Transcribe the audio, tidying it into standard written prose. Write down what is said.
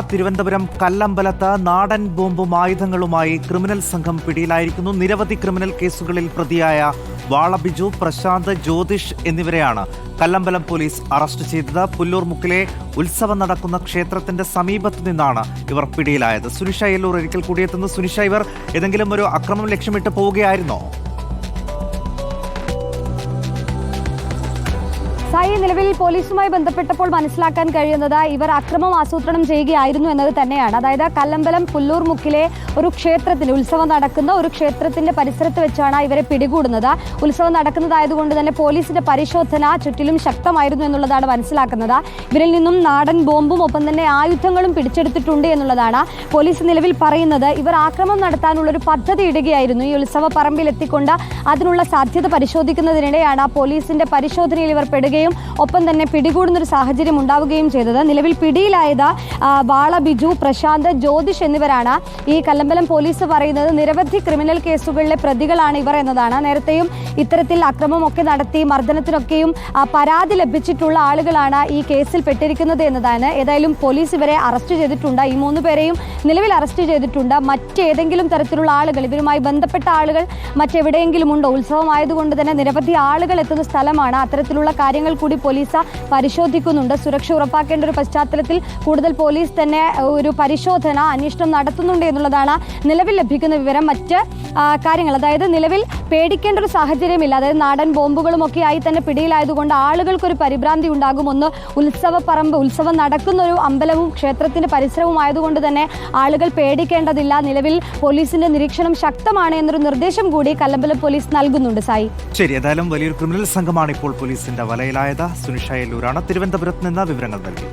തിരുവനന്തപുരം കല്ലമ്പലത്ത് നാടൻ ബോംബും ആയുധങ്ങളുമായി ക്രിമിനൽ സംഘം പിടിയിലായിരിക്കുന്നു. നിരവധി ക്രിമിനൽ കേസുകളിൽ പ്രതിയായ വാളബിജു, പ്രശാന്ത്, ജ്യോതിഷ് എന്നിവരെയാണ് കല്ലമ്പലം പോലീസ് അറസ്റ്റ് ചെയ്തത്. പുല്ലൂർ മുക്കിലെ ഉത്സവം നടക്കുന്ന ക്ഷേത്രത്തിന്റെ സമീപത്ത് നിന്നാണ് ഇവർ പിടിയിലായത്. സുനിഷ യെല്ലൂർ ഒരിക്കൽ കൂടിയെത്തുന്നു. സുനിഷ, ഇവർ ഏതെങ്കിലും ഒരു അക്രമം ലക്ഷ്യമിട്ട് പോവുകയായിരുന്നോ? സായി, നിലവിൽ പോലീസുമായി ബന്ധപ്പെട്ടപ്പോൾ മനസ്സിലാക്കാൻ കഴിയുന്നത് ഇവർ അക്രമം ആസൂത്രണം ചെയ്യുകയായിരുന്നു എന്നത് തന്നെയാണ്. അതായത് കല്ലമ്പലം പുല്ലൂർ മുക്കിലെ ഒരു ക്ഷേത്രത്തിന് ഉത്സവം നടക്കുന്ന ഒരു ക്ഷേത്രത്തിന്റെ പരിസരത്ത് വെച്ചാണ് ഇവരെ പിടികൂടുന്നത്. ഉത്സവം നടക്കുന്നതായതുകൊണ്ട് തന്നെ പോലീസിന്റെ പരിശോധന ചുറ്റിലും ശക്തമായിരുന്നു എന്നുള്ളതാണ് മനസ്സിലാക്കുന്നത്. ഇവരിൽ നിന്നും നാടൻ ബോംബും ഒപ്പം തന്നെ ആയുധങ്ങളും പിടിച്ചെടുത്തിട്ടുണ്ട് എന്നുള്ളതാണ് പോലീസ് നിലവിൽ പറയുന്നത്. ഇവർ ആക്രമണം നടത്താനുള്ളൊരു പദ്ധതി ഇടുകയായിരുന്നു. ഈ ഉത്സവ പറമ്പിൽ എത്തിക്കൊണ്ട് അതിനുള്ള സാധ്യത പരിശോധിക്കുന്നതിനിടെയാണ് പോലീസിന്റെ പരിശോധനയിൽ ഇവർ പെടുകയും ഒപ്പം തന്നെ പിടികൂടുന്നൊരു സാഹചര്യം ഉണ്ടാവുകയും ചെയ്തത്. നിലവിൽ പിടിയിലായത് വാളബിജു, പ്രശാന്ത്, ജ്യോതിഷ് എന്നിവരാണ്. ഈ കല്ലമ്പലം പോലീസ് പറയുന്നത് നിരവധി ക്രിമിനൽ കേസുകളിലെ പ്രതികളാണ് ഇവർ എന്നതാണ്. നേരത്തെയും ഇത്തരത്തിൽ അക്രമമൊക്കെ നടത്തി മർദ്ദനത്തിനൊക്കെയും പരാതി ലഭിച്ചിട്ടുള്ള ആളുകളാണ് ഈ കേസിൽ പെട്ടിരിക്കുന്നത് എന്നതാണ്. ഏതായാലും പോലീസ് ഇവരെ അറസ്റ്റ് ചെയ്തിട്ടുണ്ട്. ഈ 3 പേരെയും നിലവിൽ അറസ്റ്റ് ചെയ്തിട്ടുണ്ട്. മറ്റേതെങ്കിലും തരത്തിലുള്ള ആളുകൾ, ഇവരുമായി ബന്ധപ്പെട്ട ആളുകൾ മറ്റെവിടെയെങ്കിലും ഉണ്ടോ? ഉത്സവമായതുകൊണ്ട് തന്നെ നിരവധി ആളുകൾ എത്തുന്ന സ്ഥലമാണ്. അത്തരത്തിലുള്ള കാര്യങ്ങൾ കൂടി പോലീസ് പരിശോധിക്കുന്നുണ്ട്. സുരക്ഷ ഉറപ്പാക്കേണ്ട ഒരു പശ്ചാത്തലത്തിൽ കൂടുതൽ പോലീസ് തന്നെ ഒരു പരിശോധന, അന്വേഷണം നടത്തുന്നുണ്ട് എന്നുള്ളതാണ് നിലവിൽ ലഭിക്കുന്ന വിവരം. മറ്റ് കാര്യങ്ങൾ, അതായത് നിലവിൽ പേടിക്കേണ്ട ഒരു സാഹചര്യമില്ല. അതായത് നാടൻ ബോംബുകളും ഒക്കെ ആയി തന്നെ പിടിയിലായതുകൊണ്ട് ആളുകൾക്കൊരു പരിഭ്രാന്തി ഉണ്ടാകും. ഒന്ന്, ഉത്സവപ്പറമ്പ്, ഉത്സവം നടക്കുന്ന ഒരു അമ്പലവും ക്ഷേത്രത്തിന്റെ പരിസരവും ആയതുകൊണ്ട് തന്നെ ആളുകൾ പേടിക്കേണ്ടതില്ല. നിലവിൽ പോലീസിന്റെ നിരീക്ഷണം ശക്തമാണ് എന്നൊരു നിർദ്ദേശം കൂടി കല്ലമ്പലം പോലീസ് നൽകുന്നുണ്ട്. സായി, ശരി, ഏതായാലും വലിയൊരു ക്രിമിനൽ സംഘമാണ് ഇപ്പോൾ പോലീസിന്റെ വലയിലായത്. സുനിഷ യെല്ലൂരാണ് തിരുവനന്തപുരത്ത് നിന്ന് വിവരങ്ങൾ നൽകി.